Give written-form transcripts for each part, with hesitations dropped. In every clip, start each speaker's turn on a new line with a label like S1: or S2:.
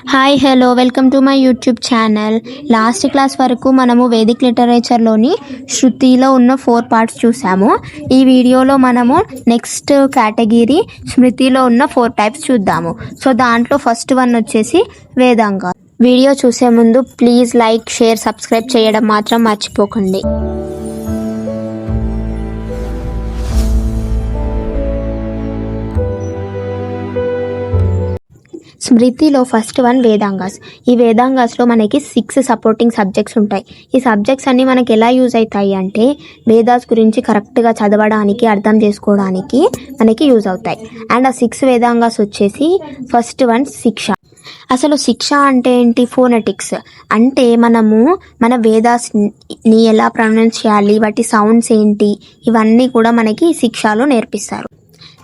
S1: Hi hello welcome to my YouTube channel. Last class వరకు మనము Vedic లిటరేచర్లోని శృతిలో ఉన్న 4 పార్ట్స్ చూసాము. ఈ వీడియోలో మనము నెక్స్ట్ కేటగిరీ స్మృతిలో ఉన్న 4 టైప్స్ చూద్దాము. సో దాంట్లో ఫస్ట్ వన్ వచ్చేసి వేదాంగ. వీడియో చూసే ముందు ప్లీజ్ లైక్, షేర్, సబ్స్క్రైబ్ చేయడం మాత్రం మర్చిపోకండి. స్మృతిలో ఫస్ట్ వన్ వేదాంగాస్. ఈ వేదాంగాస్లో మనకి 6 సపోర్టింగ్ సబ్జెక్ట్స్ ఉంటాయి. ఈ సబ్జెక్ట్స్ అన్నీ మనకి ఎలా యూజ్ అవుతాయి అంటే వేదాస్ గురించి కరెక్ట్గా చదవడానికి, అర్థం చేసుకోవడానికి మనకి యూజ్ అవుతాయి. అండ్ ఆ 6 వేదాంగాస్ వచ్చేసి ఫస్ట్ వన్ శిక్ష. అసలు శిక్ష అంటే ఏంటి? ఫోనెటిక్స్ అంటే మనము మన వేదాస్ని ఎలా ప్రొనౌన్స్ చేయాలి, వాటి సౌండ్స్ ఏంటి, ఇవన్నీ కూడా మనకి శిక్షలో నేర్పిస్తారు.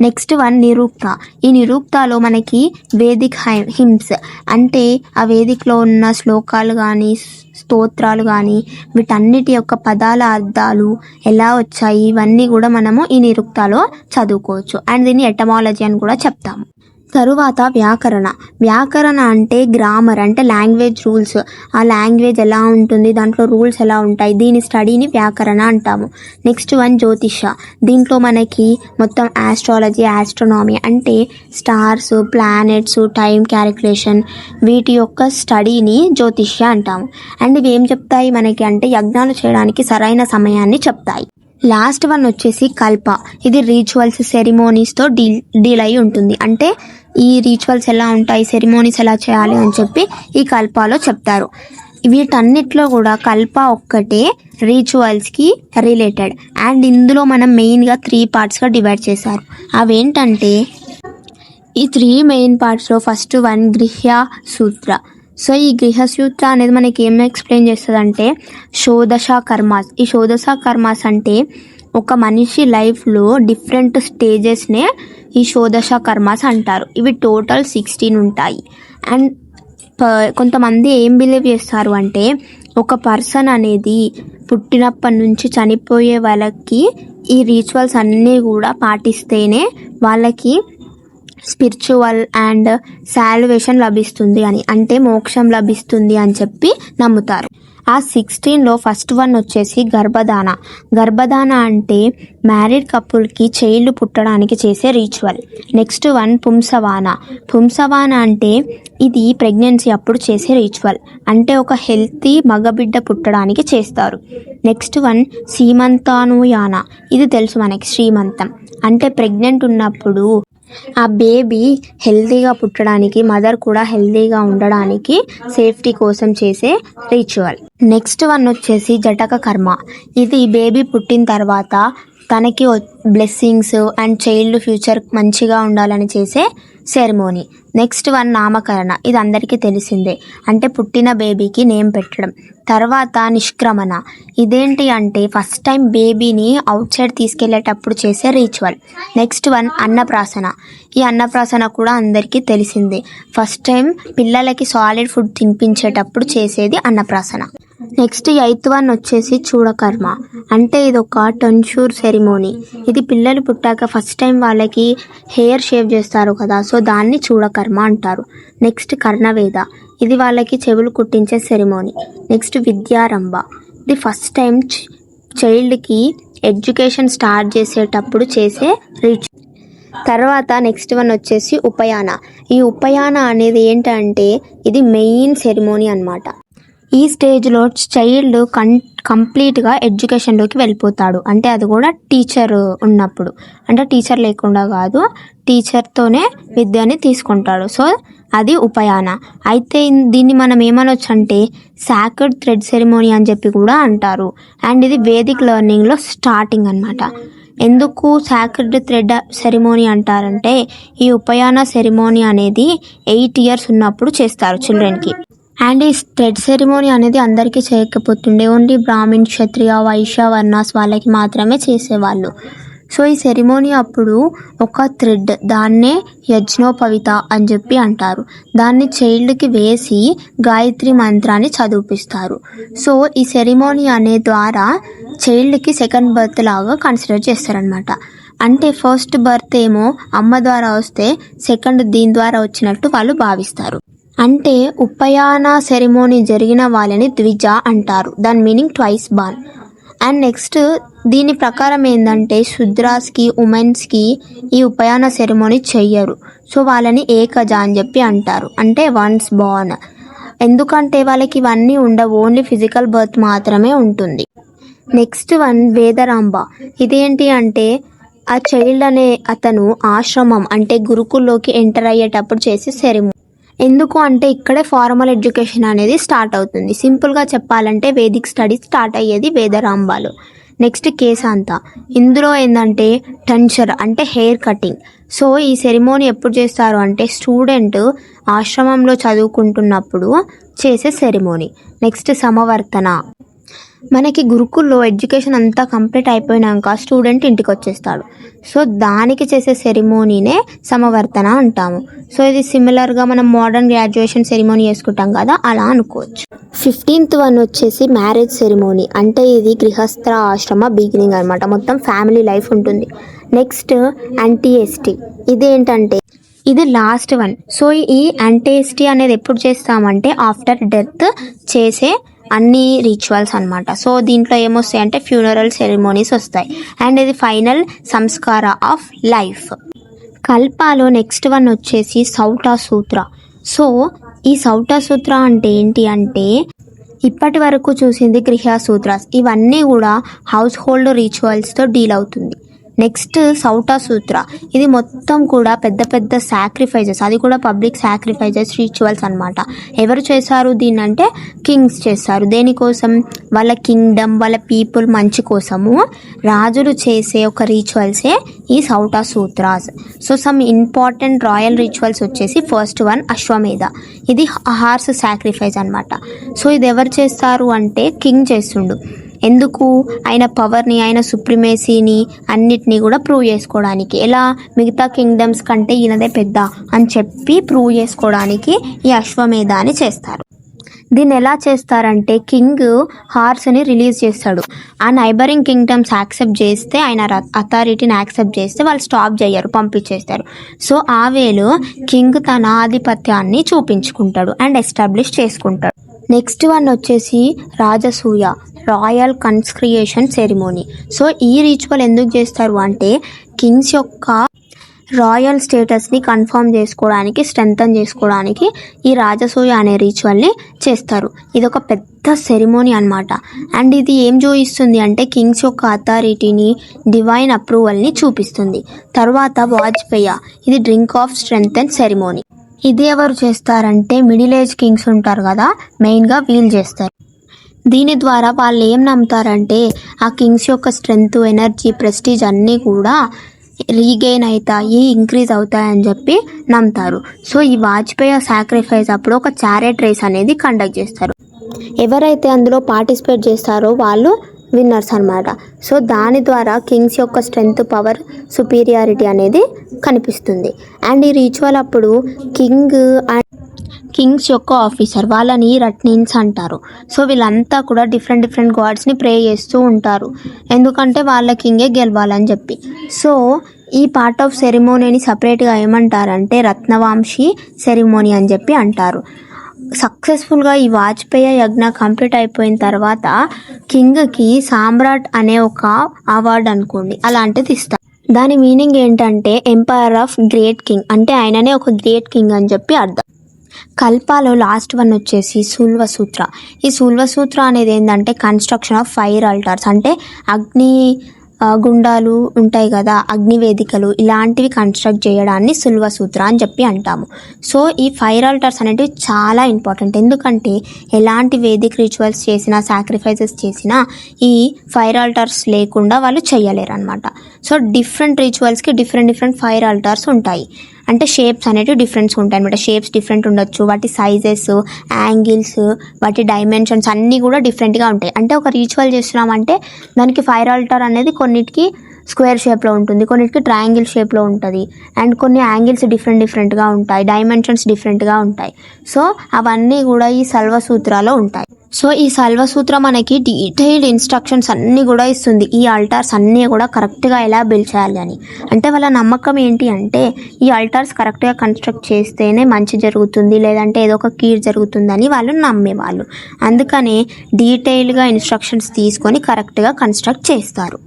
S1: Next one Nirukta. ఈ నిరూక్తలో మనకి వేదిక్ హిమ్స్ అంటే ఆ వేదిక్లో ఉన్న శ్లోకాలు కానీ స్తోత్రాలు కానీ వీటన్నిటి యొక్క పదాల అర్థాలు ఎలా వచ్చాయి ఇవన్నీ కూడా మనము ఈ నిరూక్తలో చదువుకోవచ్చు. అండ్ దీన్ని ఎటమాలజీ అని కూడా చెప్తాము. తరువాత వ్యాకరణ. వ్యాకరణ అంటే గ్రామర్, అంటే లాంగ్వేజ్ రూల్స్, ఆ లాంగ్వేజ్ ఎలా ఉంటుంది, దాంట్లో రూల్స్ ఎలా ఉంటాయి, దీని స్టడీని వ్యాకరణ అంటాము. నెక్స్ట్ వన్ జ్యోతిష. దీంట్లో మనకి మొత్తం ఆస్ట్రాలజీ, ఆస్ట్రోనామీ అంటే స్టార్స్, ప్లానెట్స్, టైం క్యాలిక్యులేషన్ వీటి యొక్క స్టడీని జ్యోతిష అంటాము. అండ్ ఇవి ఏం చెప్తాయి మనకి అంటే యజ్ఞాలు చేయడానికి సరైన సమయాన్ని చెప్తాయి. లాస్ట్ వన్ వచ్చేసి కల్ప. ఇది రిచువల్స్, సెరిమోనీస్తో డీల్ అయి ఉంటుంది. అంటే ఈ రిచువల్స్ ఎలా ఉంటాయి, సెరిమోనీస్ ఎలా చేయాలి అని చెప్పి ఈ కల్పలో చెప్తారు. వీటన్నిటిలో కూడా కల్ప ఒక్కటే రిచువల్స్కి రిలేటెడ్. అండ్ ఇందులో మనం మెయిన్గా 3 పార్ట్స్గా డివైడ్ చేశారు. అవేంటంటే ఈ 3 మెయిన్ పార్ట్స్లో ఫస్ట్ వన్ గృహ్య సూత్ర. సో ఈ గృహసూత్ర అనేది మనకి ఏం ఎక్స్ప్లెయిన్ చేస్తుంది అంటే షోడశ కర్మాస్. ఈ షోడశ కర్మాస్ అంటే ఒక మనిషి లైఫ్లో డిఫరెంట్ స్టేజెస్నే ఈ షోడశ కర్మాస్ అంటారు. ఇవి టోటల్ 16 ఉంటాయి. అండ్ కొంతమంది ఏం బిలీవ్ చేస్తారు అంటే ఒక పర్సన్ అనేది పుట్టినప్పటి నుంచి చనిపోయే వాళ్ళకి ఈ రిచువల్స్ అన్నీ కూడా పాటిస్తేనే వాళ్ళకి స్పిరిచువల్ అండ్ సాల్వేషన్ లభిస్తుంది అని, అంటే మోక్షం లభిస్తుంది అని చెప్పి నమ్ముతారు. ఆ 16లో ఫస్ట్ వన్ వచ్చేసి గర్భధాన. గర్భధాన అంటే మ్యారీడ్ కపుల్కి చైల్డ్ పుట్టడానికి చేసే ritual. Next one Pumsavana. Pumsavana అంటే ఇది ప్రెగ్నెన్సీ అప్పుడు చేసే రిచువల్, అంటే ఒక హెల్తీ మగబిడ్డ పుట్టడానికి చేస్తారు. Next one Simantonnayana. ఇది తెలుసు మనకి, శ్రీమంతం అంటే ప్రెగ్నెంట్ ఉన్నప్పుడు ఆ బేబీ హెల్తీగా పుట్టడానికి, మదర్ కూడా హెల్తీగా ఉండడానికి సేఫ్టీ కోసం చేసే రిచువల్. నెక్స్ట్ వన్ వచ్చేసి జటక కర్మ. ఇది బేబీ పుట్టిన తర్వాత తనకి బ్లెస్సింగ్స్ అండ్ చైల్డ్ ఫ్యూచర్ మంచిగా ఉండాలని చేసే సెరమోనీ. Next one నామకరణ. ఇది అందరికీ తెలిసిందే, అంటే పుట్టిన బేబీకి నేమ్ పెట్టడం. తర్వాత నిష్క్రమణ. ఇదేంటి అంటే ఫస్ట్ టైం బేబీని అవుట్ సైడ్ తీసుకెళ్లేటప్పుడు చేసే రిచువల్. నెక్స్ట్ వన్ అన్నప్రాసన. ఈ అన్నప్రాసన కూడా అందరికీ తెలిసిందే, ఫస్ట్ టైం పిల్లలకి సాలిడ్ ఫుడ్ తినిపించేటప్పుడు చేసేది అన్నప్రాసన. నెక్స్ట్ 8th వన్ వచ్చేసి చూడకర్మ. అంటే ఇది ఒక టెన్షూర్ సెరిమోనీ. ఇది పిల్లలు పుట్టాక ఫస్ట్ టైం వాళ్ళకి హెయిర్ షేవ్ చేస్తారు కదా, సో దాన్ని చూడకర్మ అంటారు. నెక్స్ట్ కర్ణవేద. ఇది వాళ్ళకి చెవులు కుట్టించే సెరిమోనీ. నెక్స్ట్ విద్యారంభ. ఇది ఫస్ట్ టైం చైల్డ్కి ఎడ్యుకేషన్ స్టార్ట్ చేసేటప్పుడు చేసే రిచువల్. తర్వాత నెక్స్ట్ వన్ వచ్చేసి ఉపయాన. ఈ ఉపయాన అనేది ఏంటంటే ఇది మెయిన్ సెరిమోనీ అన్నమాట. ఈ స్టేజ్లో చైల్డ్ కంప్లీట్గా ఎడ్యుకేషన్లోకి వెళ్ళిపోతాడు, అంటే అది కూడా టీచర్ ఉన్నప్పుడు, అంటే టీచర్ లేకుండా కాదు, టీచర్తోనే విద్యని తీసుకుంటాడు. సో అది ఉపయాన. అయితే దీన్ని మనం ఏమనొచ్చు అంటే సాక్రెడ్ థ్రెడ్ సెరిమోనీ అని చెప్పి కూడా అంటారు. అండ్ ఇది వేదిక్ లెర్నింగ్లో స్టార్టింగ్ అన్నమాట. ఎందుకు సాక్రెడ్ థ్రెడ్ సెరిమోనీ అంటారంటే ఈ ఉపయాన సెరిమోనీ అనేది 8 years ఉన్నప్పుడు చేస్తారు చిల్డ్రన్కి. అండ్ ఈ థ్రెడ్ సెరిమోనీ అనేది అందరికీ చేయకపోతుండే, ఓన్లీ బ్రాహ్మిన్, క్షత్రియ, వైశ్య వర్ణాస్ వాళ్ళకి మాత్రమే చేసేవాళ్ళు. సో ఈ సెరిమోనీ అప్పుడు ఒక థ్రెడ్, దాన్నే యజ్ఞోపవిత అని చెప్పి అంటారు, దాన్ని చైల్డ్కి వేసి గాయత్రి మంత్రాన్ని చదివిపిస్తారు. సో ఈ సెరిమోనీ అనే ద్వారా చైల్డ్కి సెకండ్ బర్త్ లాగా కన్సిడర్ చేస్తారనమాట. అంటే ఫస్ట్ బర్త్ ఏమో అమ్మ ద్వారా వస్తే సెకండ్ దీని ద్వారా వచ్చినట్టు వాళ్ళు భావిస్తారు. అంటే ఉపయాన సెరిమోనీ జరిగిన వాళ్ళని ద్విజ అంటారు. దాని meaning twice born. And next దీని ప్రకారం ఏంటంటే శుద్రాస్కి ఉమెన్స్కి ఈ ఉపయాన సెరిమోనీ చెయ్యరు. సో వాళ్ళని ఏకజ అని చెప్పి అంటారు, అంటే వన్స్ బార్న్. ఎందుకంటే వాళ్ళకి ఇవన్నీ ఉండవు, ఓన్లీ ఫిజికల్ బర్త్ మాత్రమే ఉంటుంది. Next one Vedarambha. ఇదేంటి అంటే ఆ చైల్డ్ అనే అతను ఆశ్రమం అంటే గురుకుల్లోకి ఎంటర్ అయ్యేటప్పుడు చేసే సెరిమోనీ. ఎందుకు అంటే ఇక్కడే ఫార్మల్ ఎడ్యుకేషన్ అనేది స్టార్ట్ అవుతుంది. సింపుల్గా చెప్పాలంటే వేదిక్ స్టడీస్ స్టార్ట్ అయ్యేది వేదరాంబాలో. నెక్స్ట్ కేశాంత. ఇందులో ఏంటంటే టెన్షర్ అంటే హెయిర్ కటింగ్. సో ఈ సెరిమోనీ ఎప్పుడు చేస్తారు అంటే స్టూడెంట్ ఆశ్రమంలో చదువుకుంటున్నప్పుడు చేసే సెరిమోనీ. నెక్స్ట్ సమవర్తన. మనకి గురుకుల్లో ఎడ్యుకేషన్ అంతా కంప్లీట్ అయిపోయినాక స్టూడెంట్ ఇంటికి వచ్చేస్తాడు. సో దానికి చేసే సెరిమోనీనే సమవర్తన అంటాము. సో ఇది సిమిలర్గా మనం మోడర్న్ గ్రాడ్యుయేషన్ సెరిమోనీ చేసుకుంటాం కదా, అలా అనుకోవచ్చు. 15th వన్ వచ్చేసి మ్యారేజ్ సెరిమోనీ. అంటే ఇది గృహస్థ ఆశ్రమ బిగినింగ్ అనమాట, మొత్తం ఫ్యామిలీ లైఫ్ ఉంటుంది. నెక్స్ట్ అంటిఎస్టీ. ఇదేంటంటే ఇది లాస్ట్ వన్. సో ఈ అంటిఎస్టీ అనేది ఎప్పుడు చేస్తామంటే ఆఫ్టర్ డెత్ చేసే అన్ని రిచువల్స్ అనమాట. సో దీంట్లో ఏమొస్తాయి అంటే ఫ్యూనరల్ సెరిమోనీస్ వస్తాయి. అండ్ ఇది final Sanskar of life. కల్పాలో next one వచ్చేసి సౌట సూత్ర. సో ఈ సౌట సూత్ర అంటే ఏంటి అంటే ఇప్పటి వరకు చూసింది గృహ సూత్రాస్, ఇవన్నీ కూడా హౌస్ హోల్డ్ రిచువల్స్తో డీల్ అవుతుంది. నెక్స్ట్ సౌట సూత్ర. ఇది మొత్తం కూడా పెద్ద పెద్ద సాక్రిఫైజెస్, అది కూడా పబ్లిక్ సాక్రిఫైజెస్ రిచువల్స్ అనమాట. ఎవరు చేశారు దీన్ని అంటే కింగ్స్ చేస్తారు. దేనికోసం? వాళ్ళ కింగ్డమ్ వాళ్ళ పీపుల్ మంచి కోసము రాజులు చేసే ఒక రిచువల్సే ఈ Shrauta Sutras. So some important royal rituals వచ్చేసి ఫస్ట్ వన్ అశ్వమేధ. ఇది హార్స్ సాక్రిఫైస్ అనమాట. సో ఇది ఎవరు చేస్తారు అంటే కింగ్ చేస్తుండు. ఎందుకు? ఆయన పవర్ని ఆయన సుప్రిమేసీని అన్నిటినీ కూడా ప్రూవ్ చేసుకోవడానికి. ఎలా? మిగతా కింగ్డమ్స్ కంటే ఈయనదే పెద్ద అని చెప్పి ప్రూవ్ చేసుకోవడానికి ఈ అశ్వమేధ అని చేస్తారు. దీన్ని ఎలా చేస్తారంటే కింగ్ హార్స్ని రిలీజ్ చేస్తాడు. ఆ నైబరింగ్ కింగ్డమ్స్ యాక్సెప్ట్ చేస్తే, ఆయన అథారిటీని యాక్సెప్ట్ చేస్తే వాళ్ళు స్టాప్ చేయరు, పంపించేస్తారు. సో ఆ వేలో కింగ్ తన ఆధిపత్యాన్ని చూపించుకుంటాడు అండ్ ఎస్టాబ్లిష్ చేసుకుంటాడు. నెక్స్ట్ వన్ వచ్చేసి రాజసూయ రాయల్ కన్స్క్రియేషన్ సెరిమోనీ. సో ఈ రిచువల్ ఎందుకు చేస్తారు అంటే కింగ్స్ యొక్క రాయల్ స్టేటస్ని కన్ఫర్మ్ చేసుకోవడానికి, స్ట్రెంథన్ చేసుకోవడానికి ఈ రాజసూయ అనే రిచువల్ని చేస్తారు. ఇది ఒక పెద్ద సెరిమోనీ అనమాట. అండ్ ఇది ఏం చూపిస్తుంది అంటే కింగ్స్ యొక్క అథారిటీని, డివైన్ అప్రూవల్ని చూపిస్తుంది. తర్వాత వాజ్పేయ. ఇది డ్రింక్ ఆఫ్ స్ట్రెంథన్ సెరిమోనీ. ఇది ఎవరు చేస్తారంటే మిడిల్ ఏజ్ కింగ్స్ ఉంటారు కదా, మెయిన్గా వీళ్ళు చేస్తారు. దీని ద్వారా వాళ్ళు ఏం నమ్ముతారంటే ఆ కింగ్స్ యొక్క స్ట్రెంగ్త్, ఎనర్జీ, ప్రెస్టీజ్ అన్నీ కూడా రీగెయిన్ అవుతాయి, ఇంక్రీజ్ అవుతాయని చెప్పి నమ్ముతారు. సో ఈ వాజ్పేయి సాక్రిఫైస్ అప్పుడు ఒక చారెట్ రేస్ అనేది కండక్ట్ చేస్తారు. ఎవరైతే అందులో పార్టిసిపేట్ చేస్తారో వాళ్ళు విన్నర్స్ అనమాట. సో దాని ద్వారా కింగ్స్ యొక్క స్ట్రెంగ్త్, పవర్, సుపీరియారిటీ అనేది కనిపిస్తుంది. అండ్ ఈ రిచువల్ అప్పుడు కింగ్స్ యొక్క ఆఫీసర్ వాళ్ళని రట్నిన్స్ అంటారు. సో వీళ్ళంతా కూడా డిఫరెంట్ గాడ్స్ని ప్రే చేస్తూ ఉంటారు, ఎందుకంటే వాళ్ళ కింగే గెలవాలని చెప్పి. సో ఈ పార్ట్ ఆఫ్ సెరిమోనీని సపరేట్గా ఏమంటారంటే రత్నవంశీ సెరిమోనీ అని చెప్పి అంటారు. సక్సెస్ఫుల్గా ఈ వాజ్పేయి యజ్ఞ కంప్లీట్ అయిపోయిన తర్వాత కింగ్కి సామ్రాట్ అనే ఒక అవార్డు అనుకోండి అలాంటిది ఇస్తారు. దాని మీనింగ్ ఏంటంటే ఎంపైర్ ఆఫ్ గ్రేట్ కింగ్, అంటే ఆయననే ఒక గ్రేట్ కింగ్ అని చెప్పి అర్థం. కల్పాలో లాస్ట్ వన్ వచ్చేసి శూల్వసూత్ర. ఈ శూల్వసూత్ర అనేది ఏంటంటే కన్స్ట్రక్షన్ ఆఫ్ ఫైర్ ఆల్టార్స్, అంటే అగ్ని గుండాలు ఉంటాయి కదా, అగ్నివేదికలు, ఇలాంటివి కన్స్ట్రక్ట్ చేయడాన్ని శూల్వసూత్ర అని చెప్పి అంటాము. సో ఈ ఫైర్ ఆల్టార్స్ అనేటివి చాలా ఇంపార్టెంట్, ఎందుకంటే ఎలాంటి వేదిక్ రిచువల్స్ చేసినా, సాక్రిఫైసెస్ చేసినా ఈ ఫైర్ ఆల్టార్స్ లేకుండా వాళ్ళు చేయలేరు అనమాట. సో డిఫరెంట్ రిచువల్స్కి డిఫరెంట్ ఫైర్ ఆల్టార్స్ ఉంటాయి. అంటే షేప్స్ అనేటివి డిఫరెంట్స్ ఉంటాయి అనమాట. షేప్స్ డిఫరెంట్ ఉండొచ్చు, వాటి సైజెస్, యాంగిల్స్, వాటి డైమెన్షన్స్ అన్నీ కూడా డిఫరెంట్గా ఉంటాయి. అంటే ఒక రిచువల్ చేస్తున్నామంటే దానికి ఫైర్ ఆల్టార్ అనేది కొన్నిటికి స్క్వేర్ షేప్లో ఉంటుంది, కొన్నిటికి ట్రయాంగిల్ షేప్లో ఉంటుంది, అండ్ కొన్ని యాంగిల్స్ డిఫరెంట్గా ఉంటాయి, డైమెన్షన్స్ డిఫరెంట్గా ఉంటాయి. సో అవన్నీ కూడా ఈ శల్వసూత్రాలో ఉంటాయి. సో ఈ సల్వసూత్ర మనకి డీటెయిల్డ్ ఇన్స్ట్రక్షన్స్ అన్నీ కూడా ఇస్తుంది. ఈ అల్టార్స్ అన్నీ కూడా కరెక్ట్గా ఎలా బిల్డ్ చేయాలి అని. అంటే వాళ్ళ నమ్మకం ఏంటి అంటే ఈ అల్టార్స్ కరెక్ట్గా కన్స్ట్రక్ట్ చేస్తేనే మంచి జరుగుతుంది, లేదంటే ఏదో ఒక కీడు జరుగుతుందని వాళ్ళు నమ్మేవాళ్ళు. అందుకనే డీటెయిల్గా ఇన్స్ట్రక్షన్స్ తీసుకొని కరెక్ట్గా కన్స్ట్రక్ట్ చేస్తారు.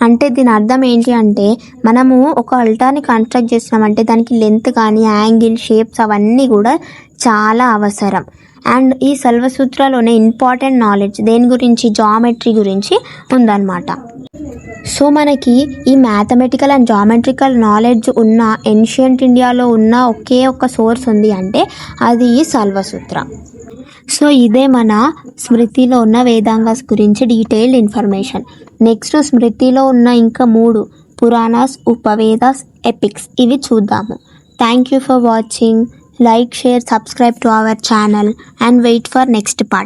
S1: అంటే దీని అర్థం ఏంటి అంటే మనము ఒక అల్టార్ని కన్స్ట్రక్ట్ చేసినామంటే దానికి లెంత్ కానీ యాంగిల్ షేప్స్ అవన్నీ కూడా చాలా అవసరం. అండ్ ఈ సల్వసూత్రలోనే ఇంపార్టెంట్ నాలెడ్జ్ దేని గురించి, జామెట్రీ గురించి ఉందన్నమాట. సో మనకి ఈ మ్యాథమెటికల్ అండ్ జామెట్రికల్ నాలెడ్జ్ ఉన్న ఏన్షియంట్ ఇండియాలో ఉన్న ఒకే ఒక్క సోర్స్ ఉంది అంటే అది ఈ సల్వసూత్ర. సో ఇదే మన స్మృతిలో ఉన్న వేదాంగాస్ గురించి డీటెయిల్డ్ ఇన్ఫర్మేషన్. నెక్స్ట్ స్మృతిలో ఉన్న ఇంకా 3 పురాణాస్, ఉపవేదాస్, ఎపిక్స్ ఇవి చూద్దాము. Thank you for watching. Like, share, subscribe to our channel and wait for next part.